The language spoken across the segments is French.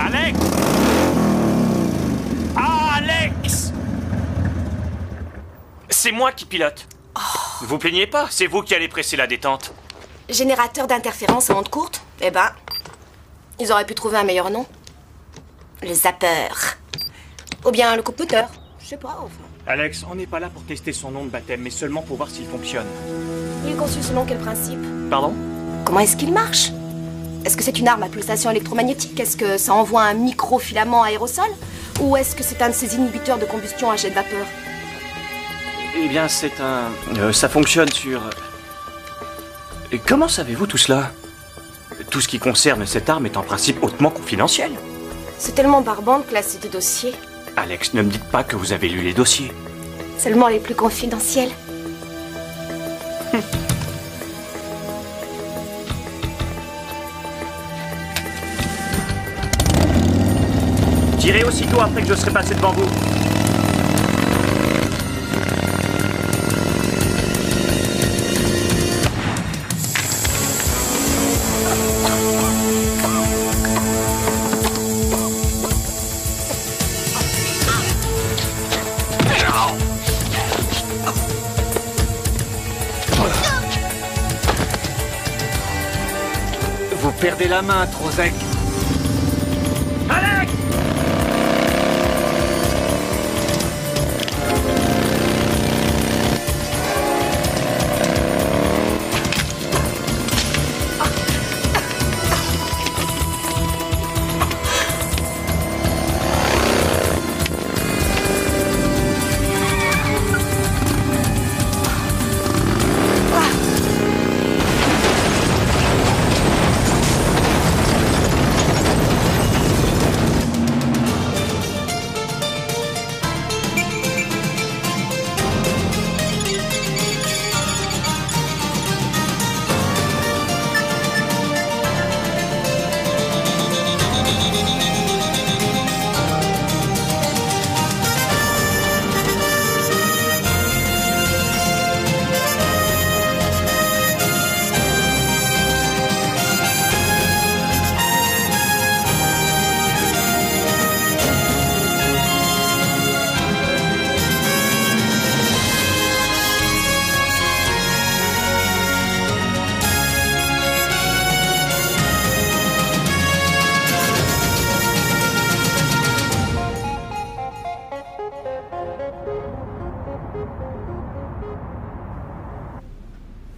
Alex! Alex! C'est moi qui pilote. Ne vous plaignez pas, c'est vous qui allez presser la détente. Générateur d'interférences à ondes courtes? Eh ben, ils auraient pu trouver un meilleur nom. Le zapper. Ou bien le coupe-moteur. Je sais pas, enfin. Alex, on n'est pas là pour tester son nom de baptême, mais seulement pour voir s'il fonctionne. Il est conçu selon quel principe? Pardon? Comment est-ce qu'il marche? Est-ce que c'est une arme à pulsation électromagnétique? Est-ce que ça envoie un microfilament aérosol? Ou est-ce que c'est un de ces inhibiteurs de combustion à jet de vapeur? Eh bien, c'est un... ça fonctionne sur... Et comment savez-vous tout cela? Tout ce qui concerne cette arme est en principe hautement confidentiel. C'est tellement barbant de classer des dossiers. Alex, ne me dites pas que vous avez lu les dossiers. Seulement les plus confidentiels. Tirez aussitôt après que je serai passé devant vous. Vous perdez la main, Trozek. Alex!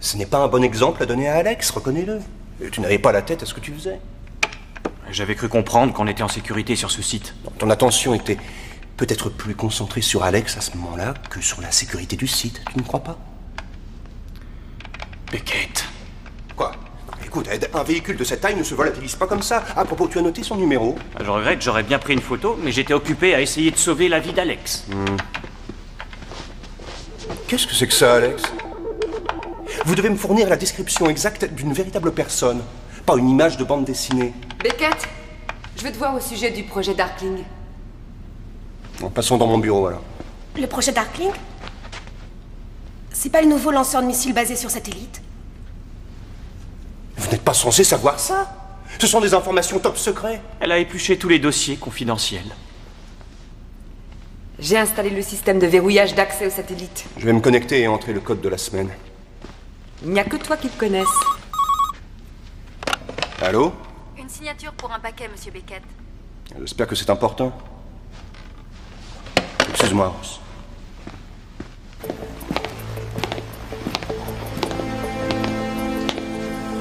Ce n'est pas un bon exemple à donner à Alex, reconnais-le. Tu n'avais pas la tête à ce que tu faisais. J'avais cru comprendre qu'on était en sécurité sur ce site. Ton attention était peut-être plus concentrée sur Alex à ce moment-là que sur la sécurité du site, tu ne crois pas? Beckett. Quoi? Écoute, Ed, un véhicule de cette taille ne se volatilise pas comme ça. À propos, tu as noté son numéro? Je regrette, j'aurais bien pris une photo, mais j'étais occupé à essayer de sauver la vie d'Alex. Qu'est-ce que c'est que ça, Alex? Vous devez me fournir la description exacte d'une véritable personne, pas une image de bande dessinée. Beckett, je veux te voir au sujet du projet Darkling. Bon, passons dans mon bureau, alors. Le projet Darkling? C'est pas le nouveau lanceur de missiles basé sur satellite? Vous n'êtes pas censé savoir ça? Ce sont des informations top secret. Elle a épluché tous les dossiers confidentiels. J'ai installé le système de verrouillage d'accès au satellite. Je vais me connecter et entrer le code de la semaine. Il n'y a que toi qui le connaisse. Allô? Une signature pour un paquet, monsieur Beckett. J'espère que c'est important. Excuse-moi, Ross.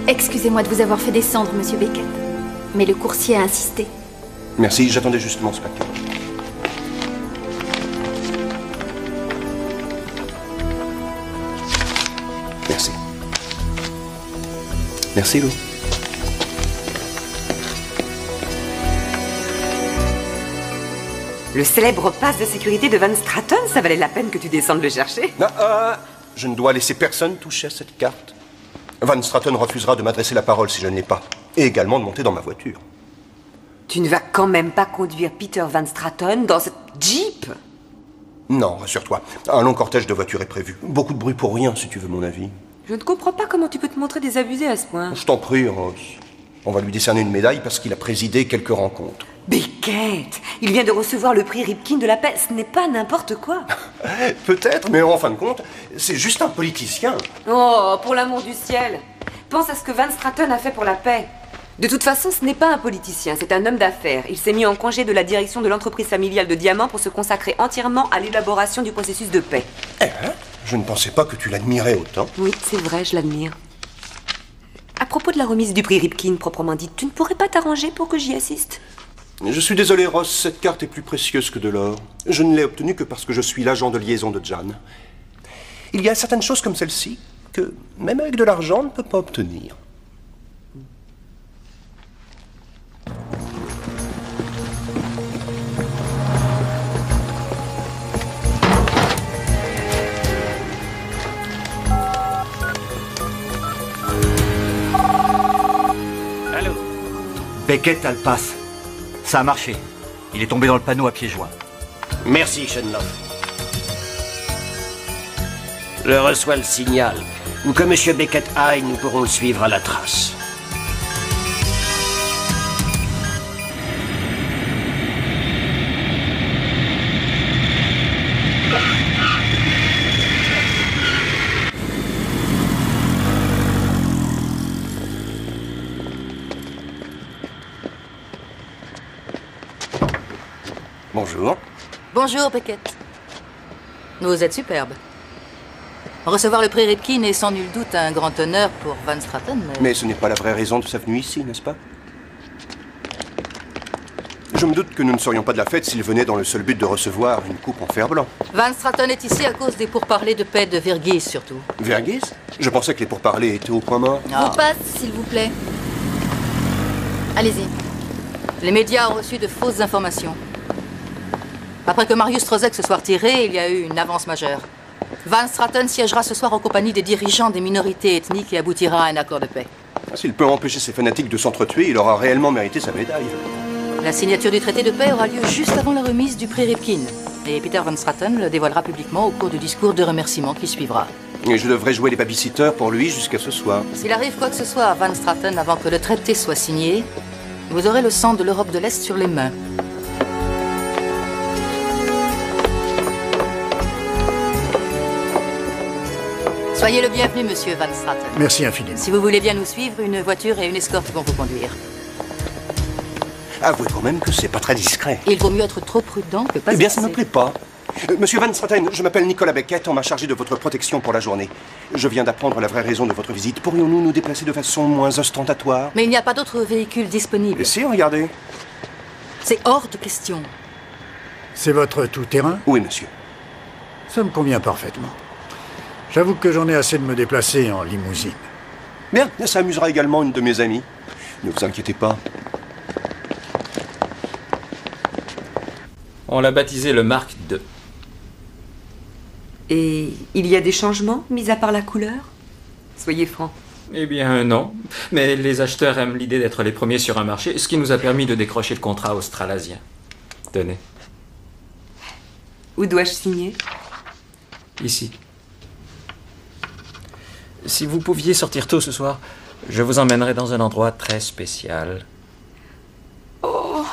Excusez-moi de vous avoir fait descendre, monsieur Beckett. Mais le coursier a insisté. Merci, j'attendais justement ce paquet. Merci. Merci, Lou. Le célèbre pass de sécurité de Van Straten, ça valait la peine que tu descendes le chercher. Non, je ne dois laisser personne toucher à cette carte. Van Straten refusera de m'adresser la parole si je ne l'ai pas. Et également de monter dans ma voiture. Tu ne vas quand même pas conduire Peter Van Straten dans cette Jeep? Non, rassure-toi. Un long cortège de voitures est prévu. Beaucoup de bruit pour rien, si tu veux mon avis. Je ne comprends pas comment tu peux te montrer désabusé à ce point. Je t'en prie, Ross. On va lui décerner une médaille parce qu'il a présidé quelques rencontres. Beckett, il vient de recevoir le prix Ripkin de la paix. Ce n'est pas n'importe quoi. Peut-être, mais en fin de compte, c'est juste un politicien. Oh, pour l'amour du ciel. Pense à ce que Van Straten a fait pour la paix. De toute façon, ce n'est pas un politicien, c'est un homme d'affaires. Il s'est mis en congé de la direction de l'entreprise familiale de diamants pour se consacrer entièrement à l'élaboration du processus de paix. Je ne pensais pas que tu l'admirais autant. Oui, c'est vrai, je l'admire. À propos de la remise du prix Ripkin, proprement dit, tu ne pourrais pas t'arranger pour que j'y assiste? Je suis désolé, Ross, cette carte est plus précieuse que de l'or. Je ne l'ai obtenue que parce que je suis l'agent de liaison de Jan. Il y a certaines choses comme celle-ci que, même avec de l'argent, on ne peut pas obtenir. Allô? Beckett a le passe. Ça a marché. Il est tombé dans le panneau à pieds joints. Merci, Shenloff. Je reçois le signal. Où que M. Beckett aille, nous pourrons le suivre à la trace. Bonjour. Bonjour, Beckett. Vous êtes superbe. Recevoir le prix Ripkin est sans nul doute un grand honneur pour Van Straten, Mais ce n'est pas la vraie raison de sa venue ici, n'est-ce pas? Je me doute que nous ne serions pas de la fête s'il venait dans le seul but de recevoir une coupe en fer blanc. Van Straten est ici à cause des pourparlers de paix de Verghese, surtout. Verghese? Je pensais que les pourparlers étaient au point mort. Non. Vous passe, s'il vous plaît. Allez-y. Les médias ont reçu de fausses informations. Après que Marius Trozek se soit retiré, il y a eu une avance majeure. Van Straten siégera ce soir en compagnie des dirigeants des minorités ethniques et aboutira à un accord de paix. S'il peut empêcher ces fanatiques de s'entretuer, il aura réellement mérité sa médaille. La signature du traité de paix aura lieu juste avant la remise du prix Ripkin. Et Peter Van Straten le dévoilera publiquement au cours du discours de remerciement qui suivra. Et je devrais jouer les babysitters pour lui jusqu'à ce soir. S'il arrive quoi que ce soit à Van Straten avant que le traité soit signé, vous aurez le sang de l'Europe de l'Est sur les mains. Soyez le bienvenu, monsieur Van Straten. Merci infiniment. Si vous voulez bien nous suivre, une voiture et une escorte vont vous conduire. Avouez quand même que c'est pas très discret. Il vaut mieux être trop prudent que pas Eh bien, ça ne assez. me plaît pas. Monsieur Van Straten, je m'appelle Nicolas Beckett, on m'a chargé de votre protection pour la journée. Je viens d'apprendre la vraie raison de votre visite. Pourrions-nous nous déplacer de façon moins ostentatoire? Mais il n'y a pas d'autres véhicules disponibles. Et si, regardez. C'est hors de question. C'est votre tout-terrain? Oui, monsieur. Ça me convient parfaitement. J'avoue que j'en ai assez de me déplacer en limousine. Bien, ça amusera également une de mes amies. Ne vous inquiétez pas. On l'a baptisé le Mark II. Et il y a des changements, mis à part la couleur? Soyez franc. Eh bien, non. Mais les acheteurs aiment l'idée d'être les premiers sur un marché, ce qui nous a permis de décrocher le contrat australasien. Tenez. Où dois-je signer? Ici. Si vous pouviez sortir tôt ce soir, je vous emmènerai dans un endroit très spécial. Oh,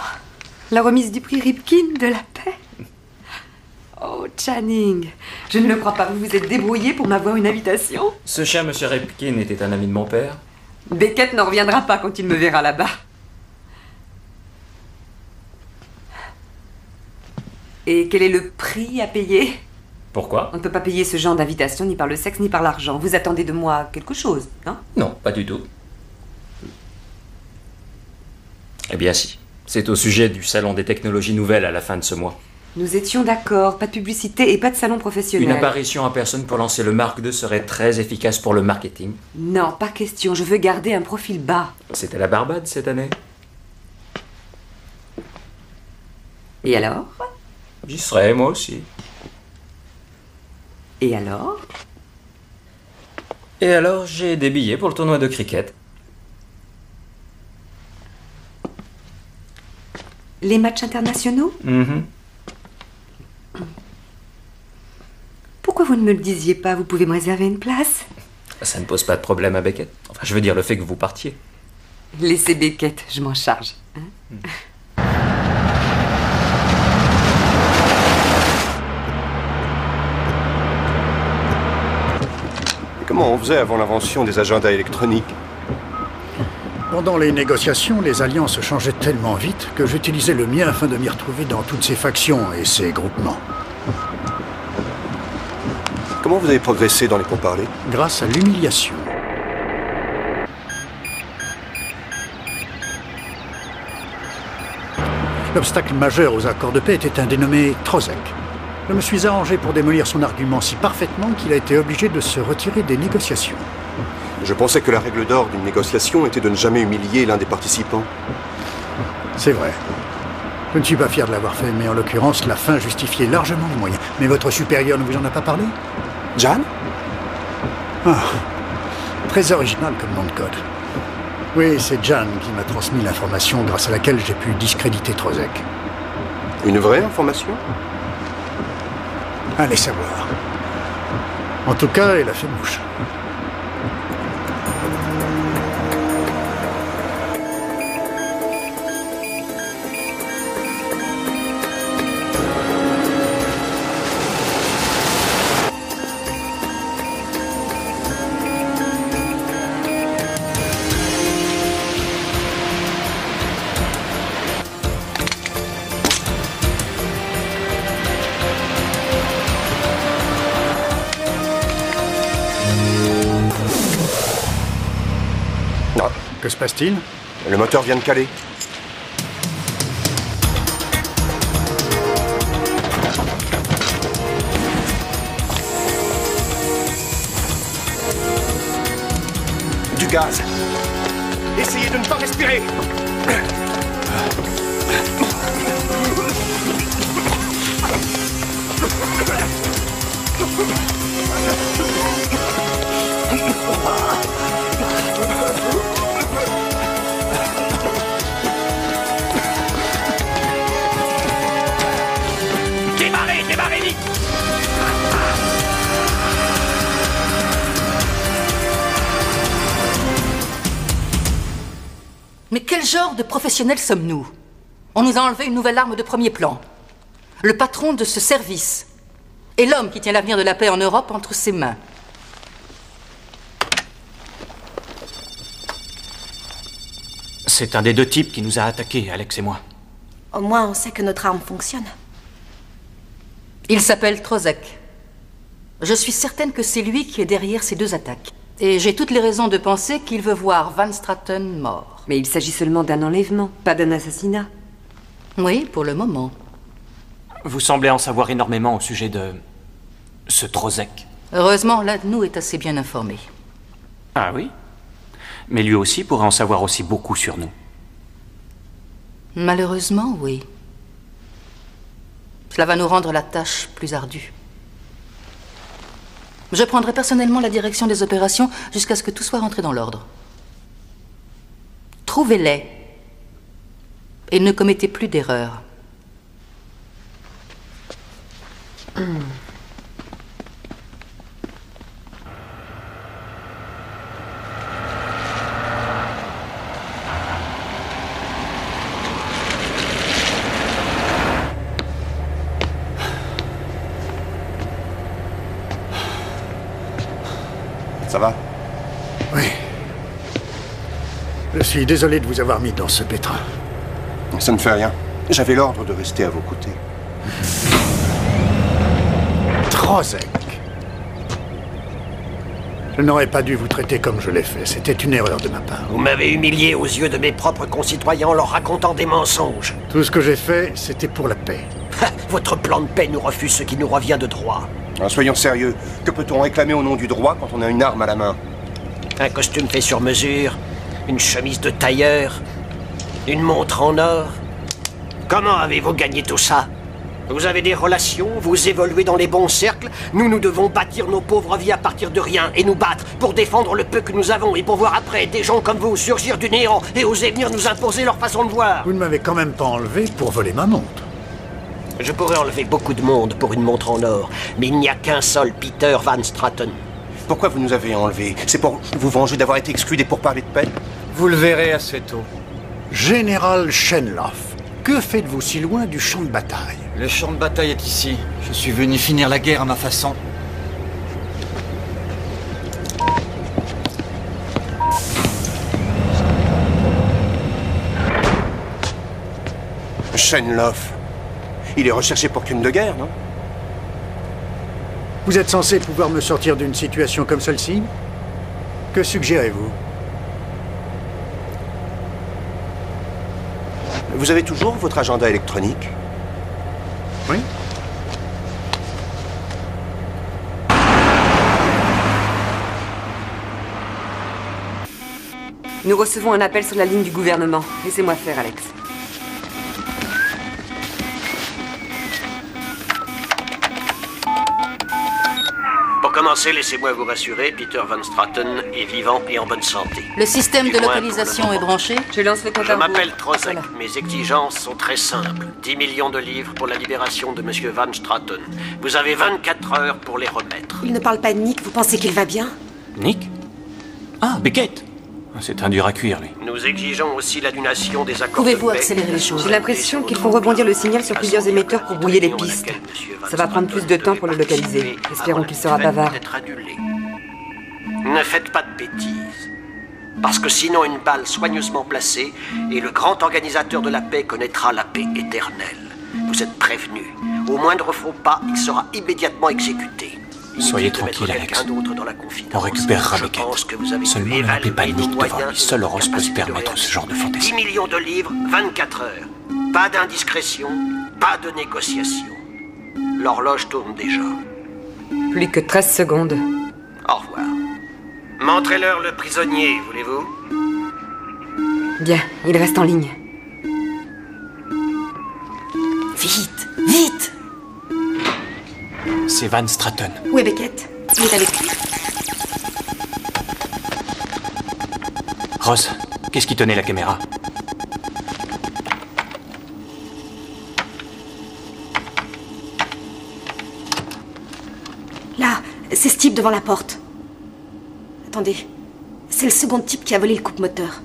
la remise du prix Ripkin de la paix. Oh, Channing, je ne le crois pas, vous vous êtes débrouillé pour m'avoir une invitation? Ce cher monsieur Ripkin était un ami de mon père. Beckett n'en reviendra pas quand il me verra là-bas. Et quel est le prix à payer? Pourquoi? On ne peut pas payer ce genre d'invitation ni par le sexe ni par l'argent. Vous attendez de moi quelque chose, non? Non, pas du tout. Eh bien si. C'est au sujet du Salon des technologies nouvelles à la fin de ce mois. Nous étions d'accord, pas de publicité et pas de salon professionnel. Une apparition en personne pour lancer le Mark II serait très efficace pour le marketing. Non, pas question, je veux garder un profil bas. C'était la Barbade cette année. Et alors? J'y serais, moi aussi. Et alors? Et alors, j'ai des billets pour le tournoi de cricket. Les matchs internationaux? Pourquoi vous ne me le disiez pas? Vous pouvez me réserver une place? Ça ne pose pas de problème à Beckett. Enfin, je veux dire le fait que vous partiez. Laissez Beckett, je m'en charge. Hein? Et comment on faisait avant l'invention des agendas électroniques? Pendant les négociations, les alliances changeaient tellement vite que j'utilisais le mien afin de m'y retrouver dans toutes ces factions et ces groupements. Comment vous avez progressé dans les pourparlers? Grâce à l'humiliation. L'obstacle majeur aux accords de paix était un dénommé Trozek. Je me suis arrangé pour démolir son argument si parfaitement qu'il a été obligé de se retirer des négociations. Je pensais que la règle d'or d'une négociation était de ne jamais humilier l'un des participants. C'est vrai. Je ne suis pas fier de l'avoir fait, mais en l'occurrence, la fin justifiait largement les moyens. Mais votre supérieur ne vous en a pas parlé? Jan? Ah, très original comme nom de code. Oui, c'est Jan qui m'a transmis l'information grâce à laquelle j'ai pu discréditer Trozek. Une vraie information? Allez savoir. En tout cas, elle a fait mouche. Que se passe-t-il? Le moteur vient de caler. Du gaz. Essayez de ne pas respirer. Démarrez vite! Mais quel genre de professionnels sommes-nous? On nous a enlevé une nouvelle arme de premier plan. Le patron de ce service. Et l'homme qui tient l'avenir de la paix en Europe entre ses mains. C'est un des deux types qui nous a attaqués, Alex et moi. Au moins, on sait que notre arme fonctionne. Il s'appelle Trozek. Je suis certaine que c'est lui qui est derrière ces deux attaques. Et j'ai toutes les raisons de penser qu'il veut voir Van Straten mort. Mais il s'agit seulement d'un enlèvement, pas d'un assassinat. Oui, pour le moment. Vous semblez en savoir énormément au sujet de ce Trozek. Heureusement, l'un de nous est assez bien informé. Ah oui? Mais lui aussi pourrait en savoir aussi beaucoup sur nous. Malheureusement, oui. Cela va nous rendre la tâche plus ardue. Je prendrai personnellement la direction des opérations jusqu'à ce que tout soit rentré dans l'ordre. Trouvez-les. Et ne commettez plus d'erreurs. Ça va? Oui. Je suis désolé de vous avoir mis dans ce pétrin. Ça ne fait rien. J'avais l'ordre de rester à vos côtés. Trozek. Je n'aurais pas dû vous traiter comme je l'ai fait. C'était une erreur de ma part. Vous m'avez humilié aux yeux de mes propres concitoyens en leur racontant des mensonges. Tout ce que j'ai fait, c'était pour la paix. Votre plan de paix nous refuse ce qui nous revient de droit. Soyons sérieux. Que peut-on réclamer au nom du droit quand on a une arme à la main? Un costume fait sur mesure, une chemise de tailleur, une montre en or. Comment avez-vous gagné tout ça? Vous avez des relations, vous évoluez dans les bons cercles. Nous devons bâtir nos pauvres vies à partir de rien et nous battre pour défendre le peu que nous avons et pour voir après des gens comme vous surgir du néant et oser venir nous imposer leur façon de voir. Vous ne m'avez quand même pas enlevé pour voler ma montre. Je pourrais enlever beaucoup de monde pour une montre en or, mais il n'y a qu'un seul Peter Van Straten. Pourquoi vous nous avez enlevés? C'est pour vous venger d'avoir été exclus des pourparlers de paix? Vous le verrez assez tôt. Général Shenloff, que faites-vous si loin du champ de bataille? Le champ de bataille est ici. Je suis venu finir la guerre à ma façon. Shenloff. Il est recherché pour crime de guerre, non? Vous êtes censé pouvoir me sortir d'une situation comme celle-ci? Que suggérez-vous? Vous avez toujours votre agenda électronique? Oui. Nous recevons un appel sur la ligne du gouvernement. Laissez-moi faire, Alex. Pour commencer, laissez-moi vous rassurer, Peter Van Straten est vivant et en bonne santé. Le système Du de moins, localisation pour le est moment. branché? Je lance le compte Je à rebours. m'appelle Trozek. Voilà. Mes exigences sont très simples. 10 millions de livres pour la libération de Monsieur Van Straten. Vous avez 24 heures pour les remettre. Il ne parle pas de Nick, vous pensez qu'il va bien? Nick? Ah, Beckett. C'est un dur à cuire, lui. Nous exigeons aussi l'annulation des accords Pouvez-vous de paix. accélérer les choses? J'ai l'impression qu'ils font rebondir le signal sur plusieurs émetteurs pour brouiller les pistes. Ça va prendre plus de temps pour le localiser. Espérons qu'il sera bavard. Ne faites pas de bêtises. Parce que sinon une balle soigneusement placée et le grand organisateur de la paix connaîtra la paix éternelle. Vous êtes prévenus. Au moindre faux pas, il sera immédiatement exécuté. Soyez Inutile de tranquille, mettre Alex. quelqu'un d'autre dans la confidence. On récupérera Je Beckett. pense que vous avez Seulement pu ne rappelez pas évaluer Nick nos devant lui. moyens, Seul Ross peut se capacité de permettre ce genre de réaction. fantaisie. 10 millions de livres, 24 heures. Pas d'indiscrétion, pas de négociation. L'horloge tourne déjà. Plus que 13 secondes. Au revoir. Montrez-leur le prisonnier, voulez-vous? Bien, il reste en ligne. Vite, vite! C'est Van Straten. Où est Beckett? Il est avec lui. Ross, qu'est-ce qui tenait la caméra? Là, c'est ce type devant la porte. Attendez, c'est le second type qui a volé le coupe-moteur.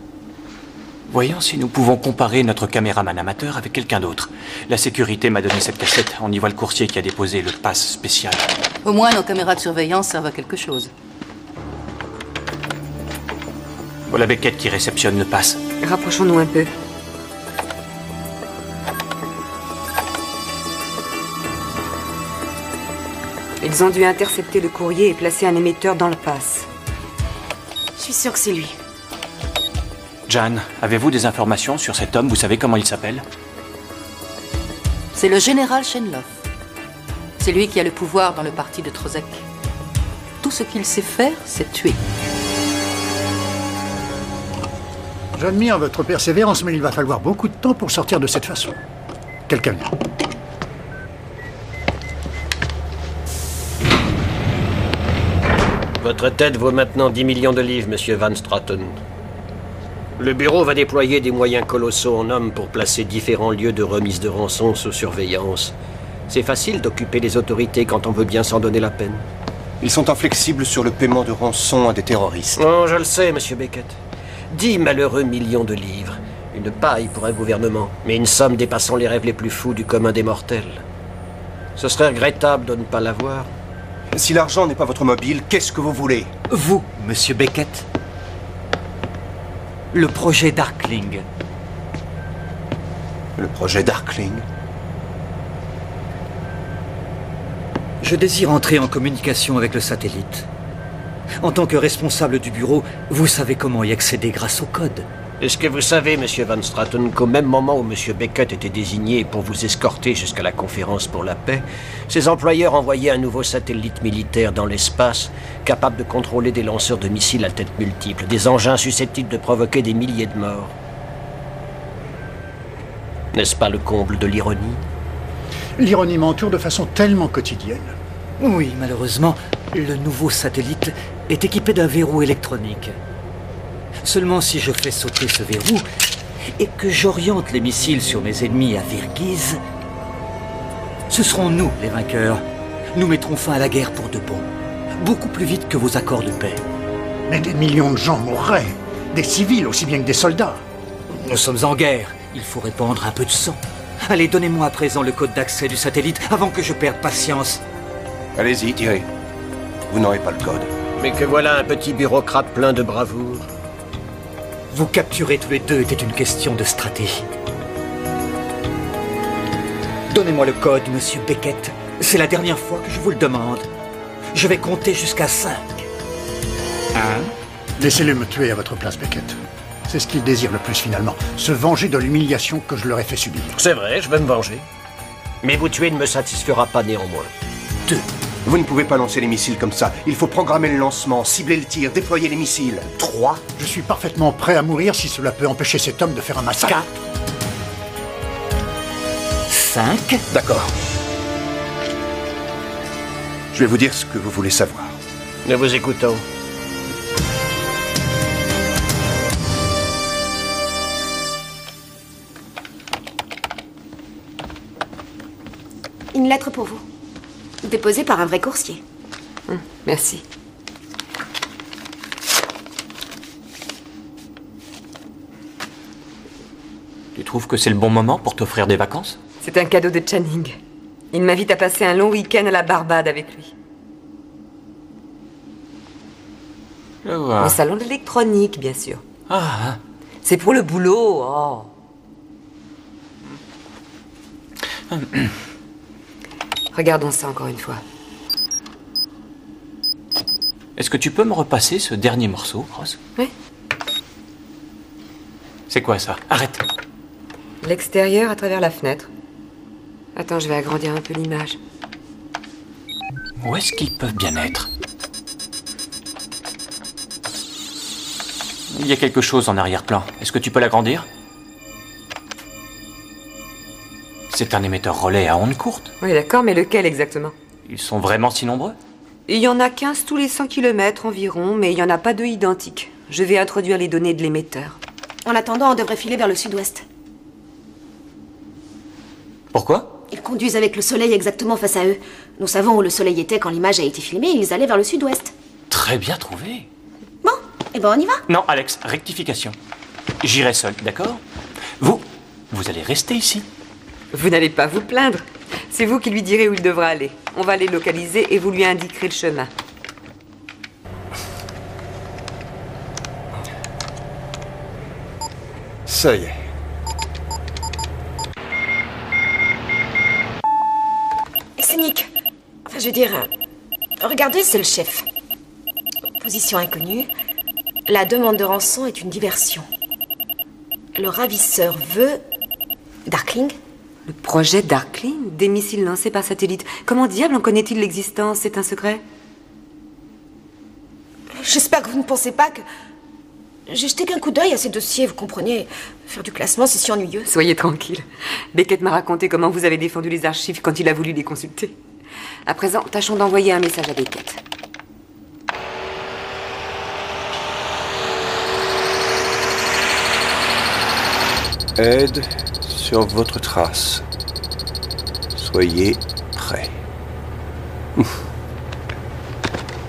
Voyons si nous pouvons comparer notre caméraman amateur avec quelqu'un d'autre. La sécurité m'a donné cette cassette. On y voit le coursier qui a déposé le pass spécial. Au moins, nos caméras de surveillance servent à quelque chose. Voilà Beckett qui réceptionne le pass. Rapprochons-nous un peu. Ils ont dû intercepter le courrier et placer un émetteur dans le pass. Je suis sûre que c'est lui. Jan, avez-vous des informations sur cet homme? Vous savez comment il s'appelle? C'est le général Shenloff. C'est lui qui a le pouvoir dans le parti de Trozek. Tout ce qu'il sait faire, c'est tuer. J'admire votre persévérance, mais il va falloir beaucoup de temps pour sortir de cette façon. Quelqu'un vient. Votre tête vaut maintenant 10 millions de livres, monsieur Van Straten. Le bureau va déployer des moyens colossaux en hommes pour placer différents lieux de remise de rançon sous surveillance. C'est facile d'occuper les autorités quand on veut bien s'en donner la peine. Ils sont inflexibles sur le paiement de rançon à des terroristes. Oh, je le sais, monsieur Beckett. 10 malheureux millions de livres. Une paille pour un gouvernement, mais une somme dépassant les rêves les plus fous du commun des mortels. Ce serait regrettable de ne pas l'avoir. Si l'argent n'est pas votre mobile, qu'est-ce que vous voulez? Vous, monsieur Beckett. Le projet Darkling. Le projet Darkling? Je désire entrer en communication avec le satellite. En tant que responsable du bureau, vous savez comment y accéder grâce au code. Est-ce que vous savez, monsieur Van Straten, qu'au même moment où monsieur Beckett était désigné pour vous escorter jusqu'à la conférence pour la paix, ses employeurs envoyaient un nouveau satellite militaire dans l'espace, capable de contrôler des lanceurs de missiles à tête multiple, des engins susceptibles de provoquer des milliers de morts? N'est-ce pas le comble de l'ironie? L'ironie m'entoure de façon tellement quotidienne. Oui, malheureusement, le nouveau satellite est équipé d'un verrou électronique. Seulement si je fais sauter ce verrou et que j'oriente les missiles sur mes ennemis à Virgiz, ce seront nous les vainqueurs. Nous mettrons fin à la guerre pour de bon. Beaucoup plus vite que vos accords de paix. Mais des millions de gens mourraient. Des civils aussi bien que des soldats. Nous sommes en guerre. Il faut répandre un peu de sang. Allez, donnez-moi à présent le code d'accès du satellite avant que je perde patience. Allez-y, tirez. Vous n'aurez pas le code. Mais que voilà un petit bureaucrate plein de bravoure. Vous capturer tous les deux était une question de stratégie. Donnez-moi le code, monsieur Beckett. C'est la dernière fois que je vous le demande. Je vais compter jusqu'à 5. Laissez-les me tuer à votre place, Beckett. C'est ce qu'ils désirent le plus finalement. Se venger de l'humiliation que je leur ai fait subir. C'est vrai, je vais me venger. Mais vous tuer ne me satisfera pas néanmoins. 2. Vous ne pouvez pas lancer les missiles comme ça. Il faut programmer le lancement, cibler le tir, déployer les missiles. 3. Je suis parfaitement prêt à mourir si cela peut empêcher cet homme de faire un massacre. 4. 5. D'accord. Je vais vous dire ce que vous voulez savoir. Nous vous écoutons. Une lettre pour vous. Déposée par un vrai coursier. Merci. Tu trouves que c'est le bon moment pour t'offrir des vacances? C'est un cadeau de Channing. Il m'invite à passer un long week-end à la Barbade avec lui. Je vois. Au salon de l'électronique, bien sûr. Ah, C'est pour le boulot. Oh. Regardons ça encore une fois. est-ce que tu peux me repasser ce dernier morceau, Ross? Oui. C'est quoi ça? Arrête. L'extérieur à travers la fenêtre. Attends, je vais agrandir un peu l'image. Où est-ce qu'ils peuvent bien être? Il y a quelque chose en arrière-plan. Est-ce que tu peux l'agrandir? C'est un émetteur relais à ondes courtes. Oui, d'accord, mais lequel exactement? Ils sont vraiment si nombreux? Il y en a 15 tous les 100 km environ, mais il n'y en a pas deux identiques. Je vais introduire les données de l'émetteur. En attendant, on devrait filer vers le sud-ouest. Pourquoi? Ils conduisent avec le soleil exactement face à eux. Nous savons où le soleil était quand l'image a été filmée, ils allaient vers le sud-ouest. Très bien trouvé. Bon, eh ben on y va. Non, Alex, rectification. J'irai seul, d'accord? Vous allez rester ici. Vous n'allez pas vous plaindre. C'est vous qui lui direz où il devra aller. On va les localiser et vous lui indiquerez le chemin. Ça y est. C'est Nick. Enfin, je veux dire... regardez, c'est le chef. Position inconnue. La demande de rançon est une diversion. Le ravisseur veut... Darkling? Le projet Darkling? Des missiles lancés par satellite. Comment diable en connaît-il l'existence? C'est un secret? J'espère que vous ne pensez pas que... J'ai jeté qu'un coup d'œil à ces dossiers, vous comprenez. Faire du classement, c'est si ennuyeux. Soyez tranquille. Beckett m'a raconté comment vous avez défendu les archives quand il a voulu les consulter. À présent, tâchons d'envoyer un message à Beckett. Aide sur votre trace. Soyez prêts.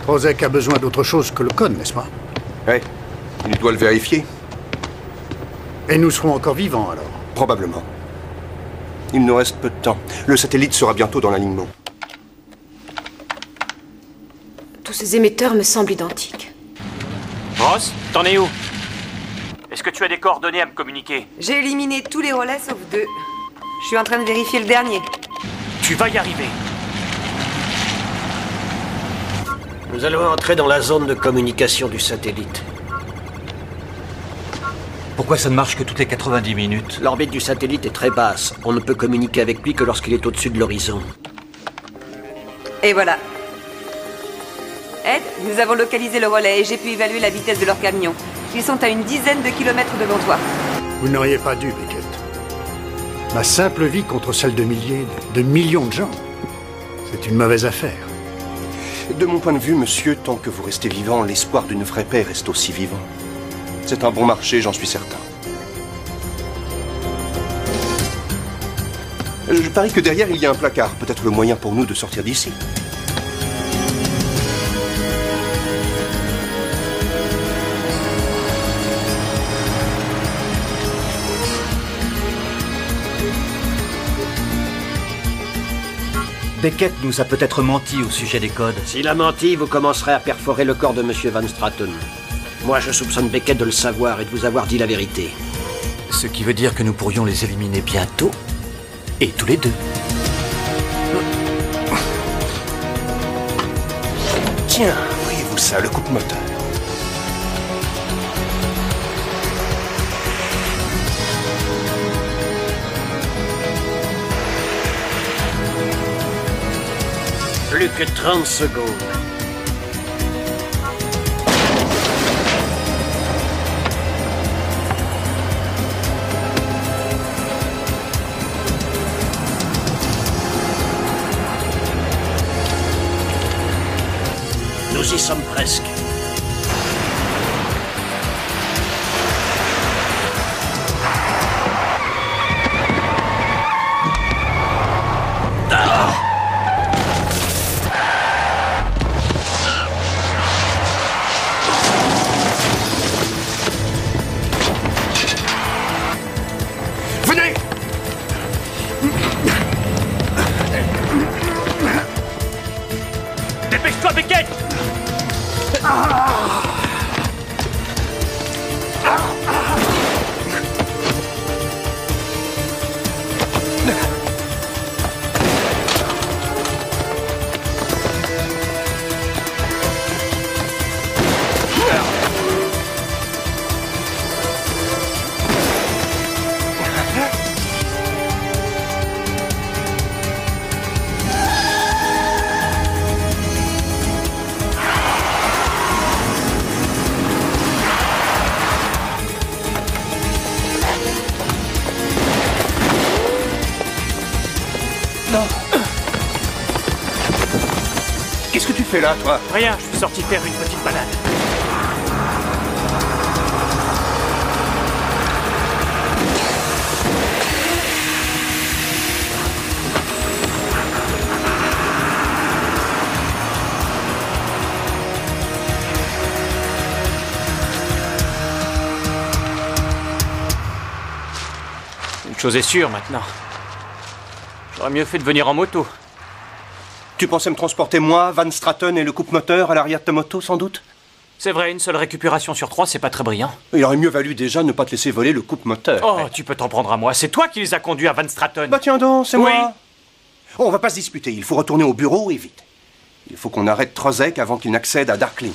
Rozek a besoin d'autre chose que le code, n'est-ce pas? Ouais, il doit le vérifier. Et nous serons encore vivants, alors? Probablement. Il nous reste peu de temps. Le satellite sera bientôt dans l'alignement. Tous ces émetteurs me semblent identiques. Ross, t'en es où? Est-ce que tu as des coordonnées à me communiquer? J'ai éliminé tous les relais sauf 2. Je suis en train de vérifier le dernier. Tu vas y arriver. Nous allons entrer dans la zone de communication du satellite. Pourquoi ça ne marche que toutes les 90 minutes? L'orbite du satellite est très basse. On ne peut communiquer avec lui que lorsqu'il est au-dessus de l'horizon. Et voilà. Ed, nous avons localisé le relais et j'ai pu évaluer la vitesse de leur camion. Ils sont à une dizaine de kilomètres devant toi. Vous n'auriez pas dû, Beckett. Ma simple vie contre celle de milliers, de millions de gens. C'est une mauvaise affaire. De mon point de vue, monsieur, tant que vous restez vivant, l'espoir d'une vraie paix reste aussi vivant. C'est un bon marché, j'en suis certain. Je parie que derrière, il y a un placard. Peut-être le moyen pour nous de sortir d'ici. Beckett nous a peut-être menti au sujet des codes. S'il a menti, vous commencerez à perforer le corps de Monsieur Van Straten. Moi, je soupçonne Beckett de le savoir et de vous avoir dit la vérité. Ce qui veut dire que nous pourrions les éliminer bientôt, et tous les deux. Tiens, voyez-vous ça, le coupe-moteur. Plus que 30 secondes. Nous y sommes presque. Venez! Dépêche-toi, Beckett! Qu'est-ce que tu fais là, toi? Rien, je suis sorti faire une petite balade. Une chose est sûre maintenant. J'aurais mieux fait de venir en moto. Tu pensais me transporter moi, Van Straten et le coupe-moteur à l'arrière de ta moto, sans doute? C'est vrai, une seule récupération sur 3, c'est pas très brillant. Il aurait mieux valu déjà ne pas te laisser voler le coupe-moteur. Oh, tu peux t'en prendre à moi. C'est toi qui les as conduits à Van Straten. Bah tiens donc, c'est Oui. moi. Oh, on va pas se disputer, il faut retourner au bureau et vite. Il faut qu'on arrête Trozek avant qu'il n'accède à Darkling.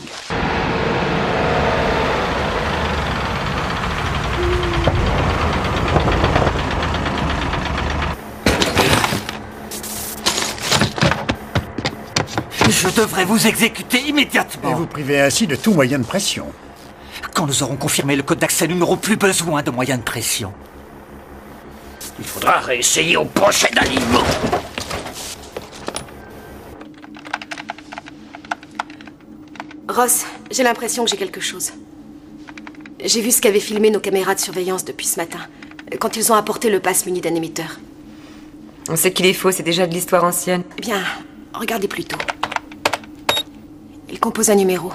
Je devrais vous exécuter immédiatement. Et vous privez ainsi de tout moyen de pression. Quand nous aurons confirmé le code d'accès, nous n'aurons plus besoin de moyens de pression. Il faudra réessayer au prochain alignement. Ross, j'ai l'impression que j'ai quelque chose. J'ai vu ce qu'avaient filmé nos caméras de surveillance depuis ce matin, quand ils ont apporté le pass muni d'un émetteur. On sait qu'il est faux, c'est déjà de l'histoire ancienne. Eh bien, regardez plutôt. Il compose un numéro.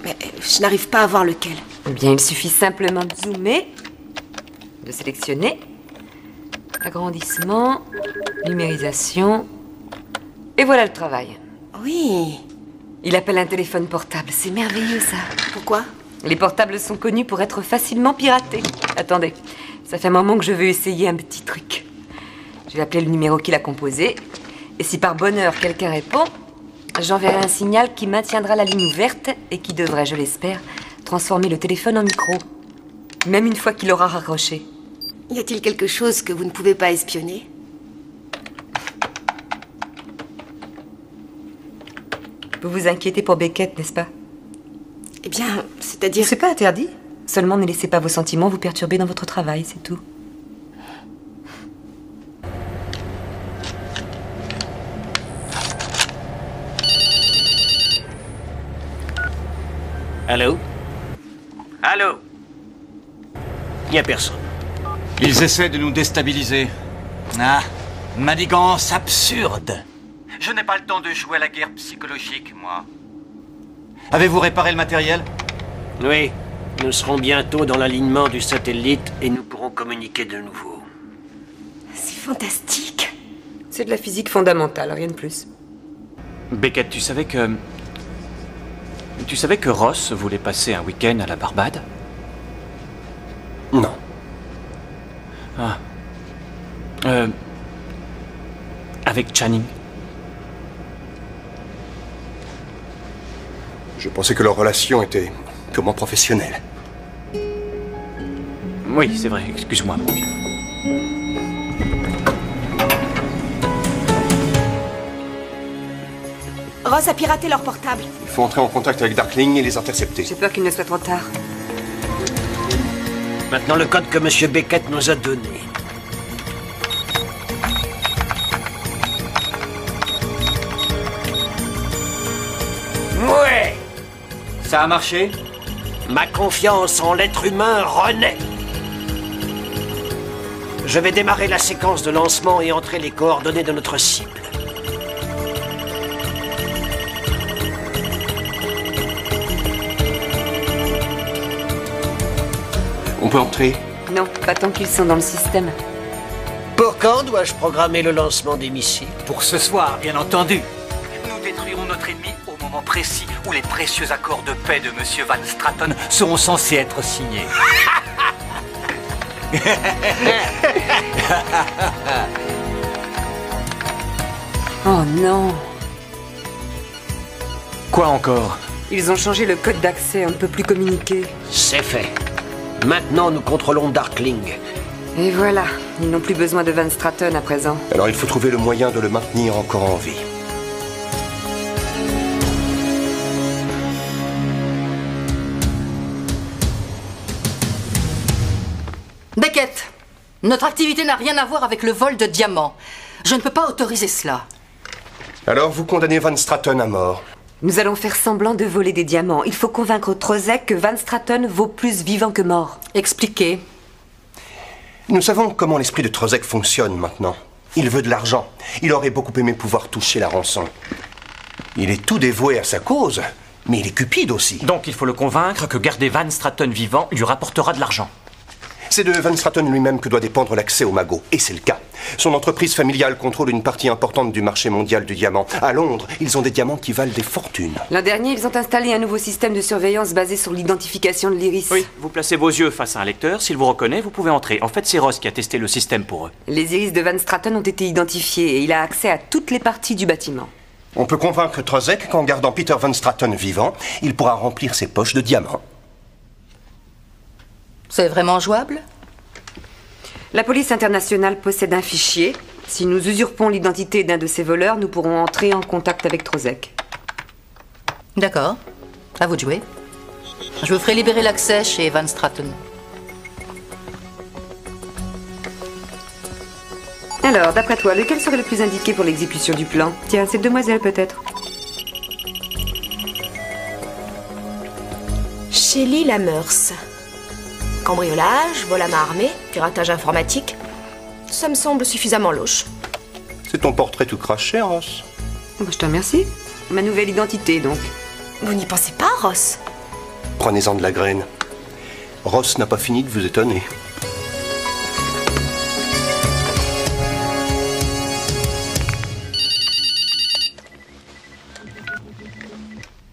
Mais je n'arrive pas à voir lequel. Eh bien, il suffit simplement de zoomer, de sélectionner, agrandissement, numérisation, et voilà le travail. Oui. Il appelle un téléphone portable, c'est merveilleux ça. Pourquoi? Les portables sont connus pour être facilement piratés. Attendez, ça fait un moment que je veux essayer un petit truc. Je vais appeler le numéro qu'il a composé, et si par bonheur quelqu'un répond, j'enverrai un signal qui maintiendra la ligne ouverte et qui devrait, je l'espère, transformer le téléphone en micro. Même une fois qu'il aura raccroché. Y a-t-il quelque chose que vous ne pouvez pas espionner? Vous vous inquiétez pour Beckett, n'est-ce pas? Eh bien, c'est-à-dire... C'est pas interdit. Seulement ne laissez pas vos sentiments vous perturber dans votre travail, c'est tout. Allô? Allô? Il n'y a personne. Ils essaient de nous déstabiliser. Ah, manigance absurde. Je n'ai pas le temps de jouer à la guerre psychologique, moi. Avez-vous réparé le matériel? Oui, nous serons bientôt dans l'alignement du satellite et nous pourrons communiquer de nouveau. C'est fantastique. C'est de la physique fondamentale, rien de plus. Beckett, tu savais que Ross voulait passer un week-end à la Barbade? Non. Ah. Avec Channing? Je pensais que leur relation était purement professionnelle. Oui, c'est vrai, excuse-moi, mon vieux. Ross a piraté leur portable. Il faut entrer en contact avec Darkling et les intercepter. J'ai peur qu'il ne soit trop tard. Maintenant, le code que M. Beckett nous a donné. Ouais! Ça a marché? Ma confiance en l'être humain renaît. Je vais démarrer la séquence de lancement et entrer les coordonnées de notre cible. On peut entrer? Non, pas tant qu'ils sont dans le système. Pour quand dois-je programmer le lancement des missiles? Pour ce soir, bien entendu. Nous détruirons notre ennemi au moment précis où les précieux accords de paix de Monsieur Van Stratten seront censés être signés. Oh non! Quoi encore? Ils ont changé le code d'accès, on ne peut plus communiquer. C'est fait. Maintenant, nous contrôlons Darkling. Et voilà, ils n'ont plus besoin de Van Stratten à présent. Alors il faut trouver le moyen de le maintenir encore en vie. Beckett, notre activité n'a rien à voir avec le vol de diamants. Je ne peux pas autoriser cela. Alors vous condamnez Van Stratten à mort. Nous allons faire semblant de voler des diamants. Il faut convaincre Trozek que Van Stratten vaut plus vivant que mort. Expliquez. Nous savons comment l'esprit de Trozek fonctionne maintenant. Il veut de l'argent. Il aurait beaucoup aimé pouvoir toucher la rançon. Il est tout dévoué à sa cause, mais il est cupide aussi. Donc il faut le convaincre que garder Van Stratten vivant lui rapportera de l'argent. C'est de Van Stratten lui-même que doit dépendre l'accès aux magots, et c'est le cas. Son entreprise familiale contrôle une partie importante du marché mondial du diamant. À Londres, ils ont des diamants qui valent des fortunes. L'an dernier, ils ont installé un nouveau système de surveillance basé sur l'identification de l'iris. Oui, vous placez vos yeux face à un lecteur, s'il vous reconnaît, vous pouvez entrer. En fait, c'est Ross qui a testé le système pour eux. Les iris de Van Stratten ont été identifiés et il a accès à toutes les parties du bâtiment. On peut convaincre Trozek qu'en gardant Peter Van Stratten vivant, il pourra remplir ses poches de diamants. C'est vraiment jouable? La police internationale possède un fichier. Si nous usurpons l'identité d'un de ces voleurs, nous pourrons entrer en contact avec Trozek. D'accord. À vous de jouer. Je vous ferai libérer l'accès chez Van Stratten. Alors, d'après toi, lequel serait le plus indiqué pour l'exécution du plan? Tiens, cette demoiselle peut-être. Shelly Lamers. Cambriolage, vol à main armée, piratage informatique. Ça me semble suffisamment louche. C'est ton portrait tout craché, Ross. Je te remercie. Ma nouvelle identité, donc. Vous n'y pensez pas, Ross? Prenez-en de la graine. Ross n'a pas fini de vous étonner.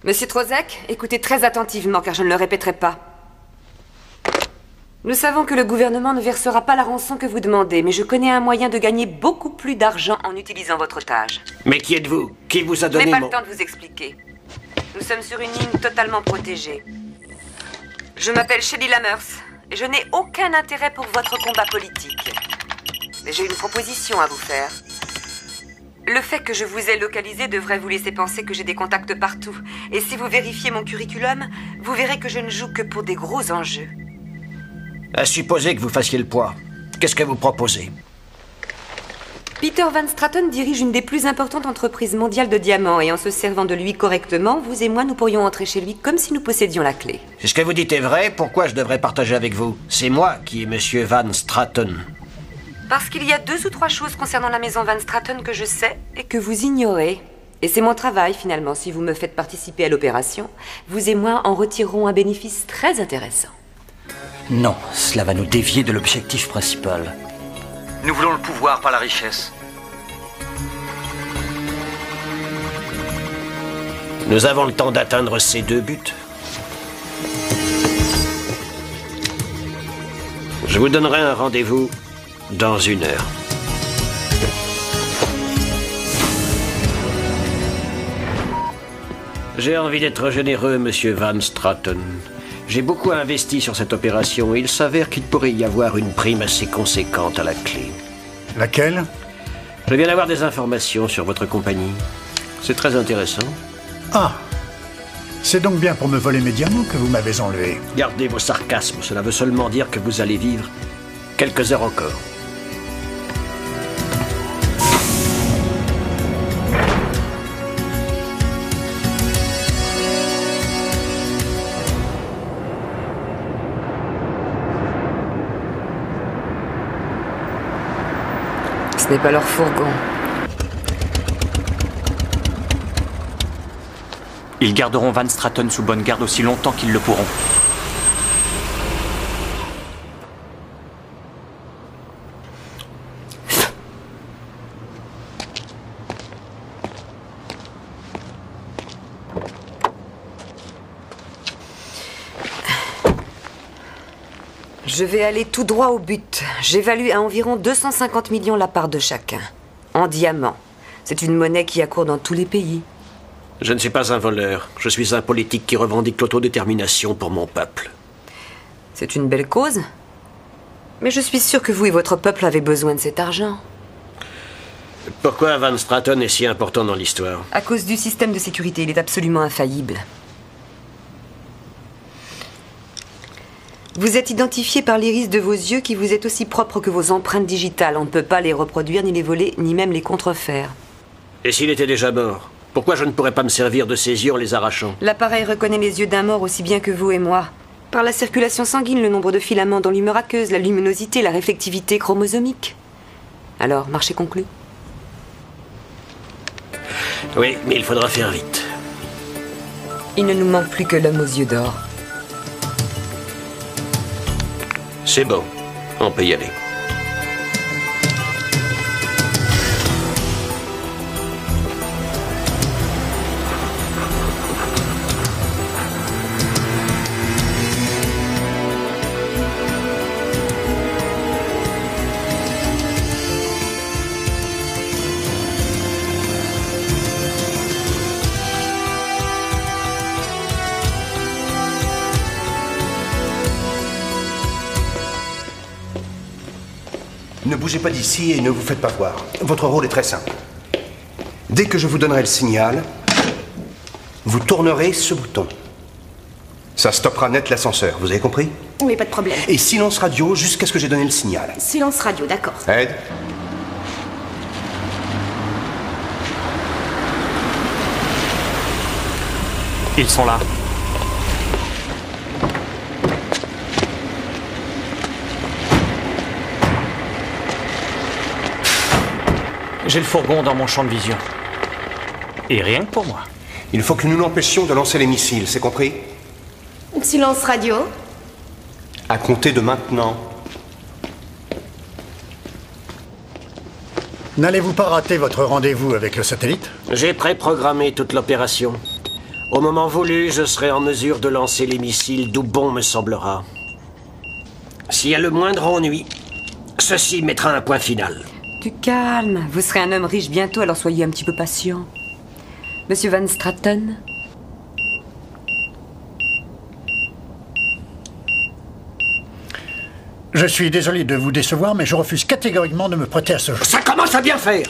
Monsieur Trozek, écoutez très attentivement, car je ne le répéterai pas. Nous savons que le gouvernement ne versera pas la rançon que vous demandez, mais je connais un moyen de gagner beaucoup plus d'argent en utilisant votre otage. Mais qui êtes-vous? Qui vous a Je n'ai donné pas mon... le temps de vous expliquer. Nous sommes sur une ligne totalement protégée. Je m'appelle Shelly Lamers, et je n'ai aucun intérêt pour votre combat politique. Mais j'ai une proposition à vous faire. Le fait que je vous ai localisé devrait vous laisser penser que j'ai des contacts partout. Et si vous vérifiez mon curriculum, vous verrez que je ne joue que pour des gros enjeux. À supposer que vous fassiez le poids. Qu'est-ce que vous proposez? Peter Van Stratten dirige une des plus importantes entreprises mondiales de diamants et en se servant de lui correctement, vous et moi, nous pourrions entrer chez lui comme si nous possédions la clé. Si ce que vous dites est vrai, pourquoi je devrais partager avec vous? C'est moi qui est Monsieur Van Stratten. Parce qu'il y a 2 ou 3 choses concernant la maison Van Stratten que je sais et que vous ignorez. Et c'est mon travail, finalement. Si vous me faites participer à l'opération, vous et moi en retirerons un bénéfice très intéressant. Non, cela va nous dévier de l'objectif principal. Nous voulons le pouvoir par la richesse. Nous avons le temps d'atteindre ces 2 buts. Je vous donnerai un rendez-vous dans 1 heure. J'ai envie d'être généreux, monsieur Van Straten. J'ai beaucoup investi sur cette opération et il s'avère qu'il pourrait y avoir une prime assez conséquente à la clé. Laquelle? Je viens d'avoir des informations sur votre compagnie. C'est très intéressant. Ah, c'est donc bien pour me voler mes diamants que vous m'avez enlevé. Gardez vos sarcasmes, cela veut seulement dire que vous allez vivre quelques heures encore. Ce n'est pas leur fourgon. Ils garderont Van Straten sous bonne garde aussi longtemps qu'ils le pourront. Je vais aller tout droit au but. J'évalue à environ 250 millions la part de chacun. En diamants. C'est une monnaie qui accourt dans tous les pays. Je ne suis pas un voleur. Je suis un politique qui revendique l'autodétermination pour mon peuple. C'est une belle cause. Mais je suis sûr que vous et votre peuple avez besoin de cet argent. Pourquoi Van Straten est si important dans l'histoire? À cause du système de sécurité, il est absolument infaillible. Vous êtes identifié par l'iris de vos yeux qui vous est aussi propre que vos empreintes digitales. On ne peut pas les reproduire, ni les voler, ni même les contrefaire. Et s'il était déjà mort? Pourquoi je ne pourrais pas me servir de ses yeux en les arrachant? L'appareil reconnaît les yeux d'un mort aussi bien que vous et moi. Par la circulation sanguine, le nombre de filaments dans l'humeur aqueuse, la luminosité, la réflectivité chromosomique. Alors, marché conclu? Oui, mais il faudra faire vite. Il ne nous manque plus que l'homme aux yeux d'or. C'est bon, on peut y aller. Ne bougez pas d'ici et ne vous faites pas voir. Votre rôle est très simple. Dès que je vous donnerai le signal, vous tournerez ce bouton. Ça stoppera net l'ascenseur, vous avez compris? Oui, pas de problème. Et silence radio jusqu'à ce que j'ai donné le signal. Silence radio, d'accord. Ed? Ils sont là. J'ai le fourgon dans mon champ de vision. Et rien que pour moi. Il faut que nous l'empêchions de lancer les missiles, c'est compris? Silence radio. À compter de maintenant. N'allez-vous pas rater votre rendez-vous avec le satellite? J'ai préprogrammé toute l'opération. Au moment voulu, je serai en mesure de lancer les missiles d'où bon me semblera. S'il y a le moindre ennui, ceci mettra un point final. Du calme. Vous serez un homme riche bientôt, alors soyez un petit peu patient. Monsieur Van Straten? Je suis désolé de vous décevoir, mais je refuse catégoriquement de me prêter à ce jeu. Ça commence à bien faire!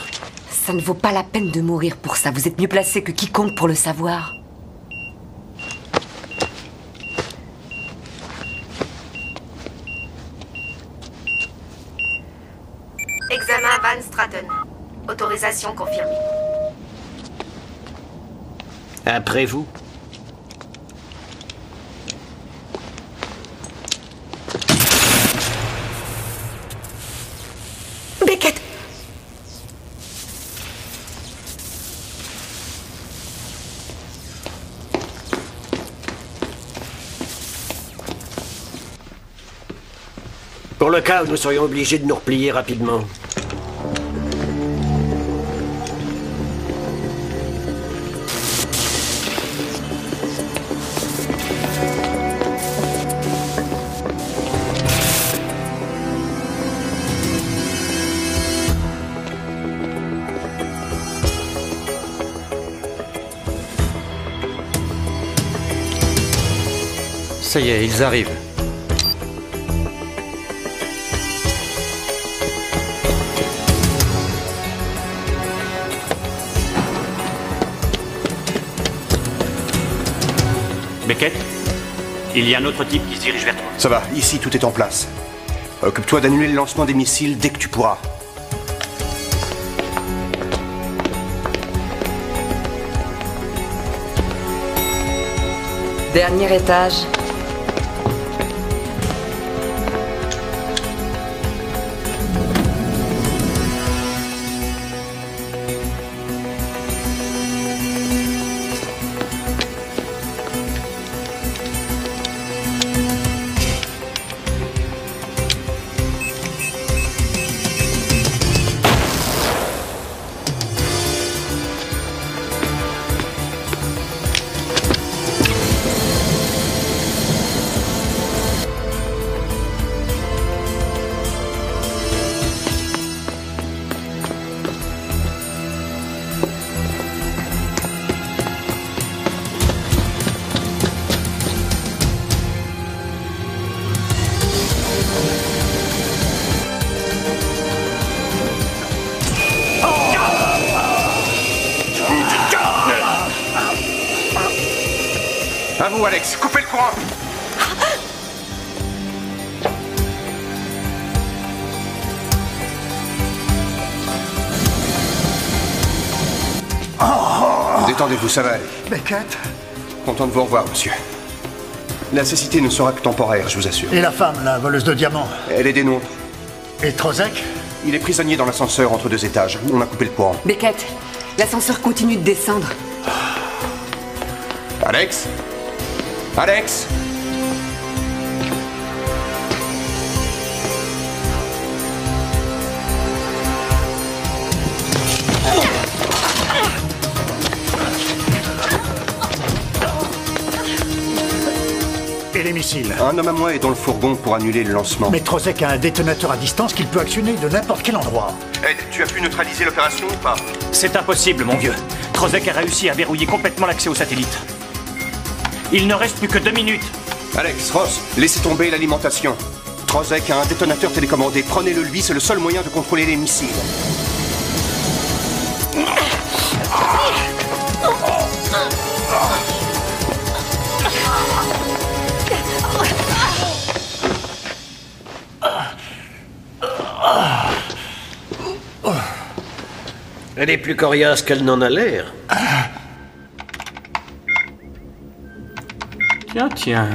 Ça ne vaut pas la peine de mourir pour ça. Vous êtes mieux placé que quiconque pour le savoir. Examen Van Straten. Autorisation confirmée. Après vous. Beckett! Pour le cas où nous serions obligés de nous replier rapidement. Ça y est, ils arrivent. Beckett, il y a un autre type qui se dirige vers toi. Ça va, ici tout est en place. Occupe-toi d'annuler le lancement des missiles dès que tu pourras. Dernier étage. À vous, Alex, coupez le courant. Détendez-vous, ça va aller. Beckett? Content de vous revoir, monsieur. La cécité ne sera que temporaire, je vous assure. Et la femme, la voleuse de diamants? Elle est des nôtres. Et Trozek? Il est prisonnier dans l'ascenseur entre 2 étages. On a coupé le courant. Beckett, l'ascenseur continue de descendre. Alex? Alex? Et les missiles? Un homme à moi est dans le fourgon pour annuler le lancement. Mais Trozek a un détonateur à distance qu'il peut actionner de n'importe quel endroit. Ed, tu as pu neutraliser l'opération ou pas? C'est impossible, mon vieux. Trozek a réussi à verrouiller complètement l'accès au satellite. Il ne reste plus que 2 minutes. Alex, Ross, laissez tomber l'alimentation. Trozek a un détonateur télécommandé. Prenez-le lui, c'est le seul moyen de contrôler les missiles. Elle est plus coriace qu'elle n'en a l'air. Tiens.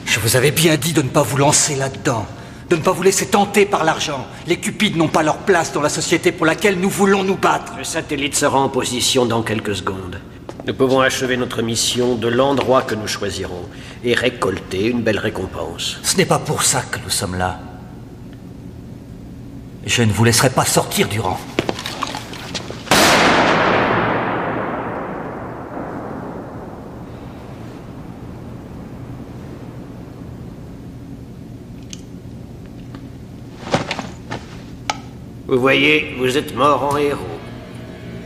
Je vous avais bien dit de ne pas vous lancer là-dedans, de ne pas vous laisser tenter par l'argent. Les cupides n'ont pas leur place dans la société pour laquelle nous voulons nous battre. Le satellite sera en position dans quelques secondes. Nous pouvons achever notre mission de l'endroit que nous choisirons et récolter une belle récompense. Ce n'est pas pour ça que nous sommes là. Je ne vous laisserai pas sortir du rang. Vous voyez, vous êtes mort en héros.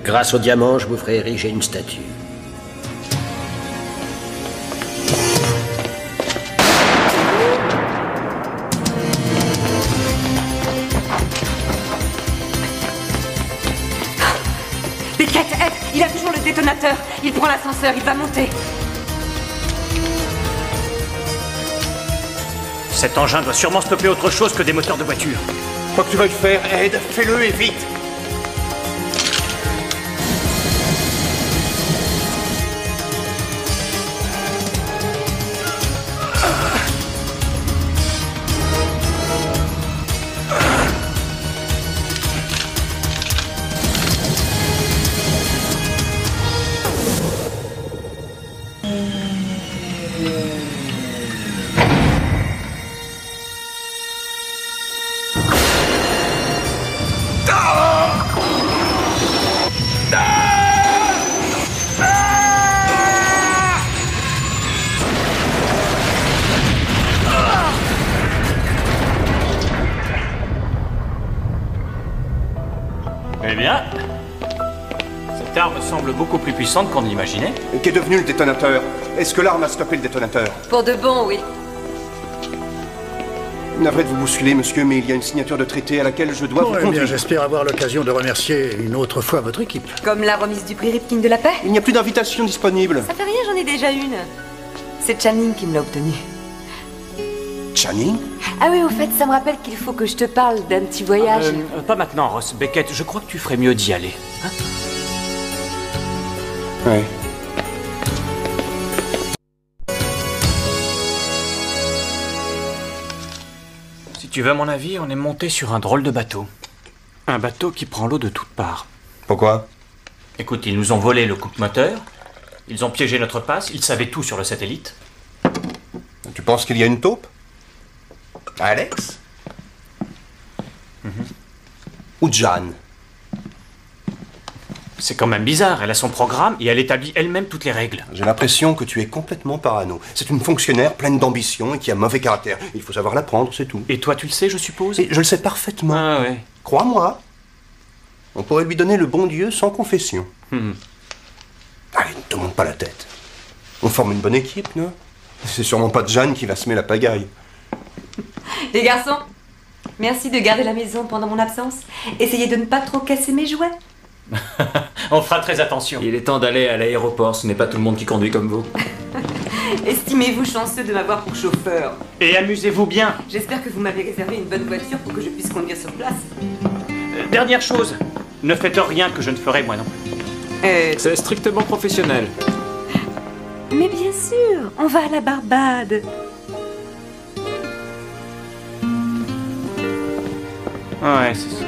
Grâce au diamant, je vous ferai ériger une statue. Beckett, Ed, il a toujours le détonateur. Il prend l'ascenseur, il va monter. Cet engin doit sûrement stopper autre chose que des moteurs de voiture. Quoi que tu veuilles faire, Ed, fais-le et vite. Eh bien, Cette arme semble beaucoup plus puissante qu'on imaginait. Qu'est devenu le détonateur? Est-ce que l'arme a stoppé le détonateur? Pour de bon, oui. Navré de vous bousculer, monsieur, mais il y a une signature de traité à laquelle je dois vous Bon, eh bien, conduire. j'espère avoir l'occasion de remercier une autre fois votre équipe. Comme la remise du prix Ripkin de la paix. Il n'y a plus d'invitation disponible. Ça fait rien, j'en ai déjà une. C'est Channing qui me l'a obtenue. Channing? Ah oui, au fait, ça me rappelle qu'il faut que je te parle d'un petit voyage. Pas maintenant, Ross. Beckett, je crois que tu ferais mieux d'y aller. Hein? Ouais. Si tu veux mon avis, on est monté sur un drôle de bateau. Un bateau qui prend l'eau de toutes parts. Pourquoi? Écoute, ils nous ont volé le coupe-moteur, ils ont piégé notre passe, ils savaient tout sur le satellite. Tu penses qu'il y a une taupe? Alex? Ou Jan? C'est quand même bizarre, elle a son programme et elle établit elle-même toutes les règles. J'ai l'impression que tu es complètement parano. C'est une fonctionnaire pleine d'ambition et qui a mauvais caractère. Il faut savoir l'apprendre, c'est tout. Et toi, tu le sais, je suppose? Et je le sais parfaitement. Ah ouais. Crois-moi. On pourrait lui donner le bon Dieu sans confession. Allez, ne te monte pas la tête. On forme une bonne équipe, non? C'est sûrement pas Jan qui va semer la pagaille. Les garçons, merci de garder la maison pendant mon absence. Essayez de ne pas trop casser mes jouets. On fera très attention. Il est temps d'aller à l'aéroport, ce n'est pas tout le monde qui conduit comme vous. Estimez-vous chanceux de m'avoir pour chauffeur. Et amusez-vous bien. J'espère que vous m'avez réservé une bonne voiture pour que je puisse conduire sur place. Dernière chose, ne faites rien que je ne ferai moi non plus. C'est strictement professionnel. Mais bien sûr, on va à la Barbade. Ouais, c'est ça.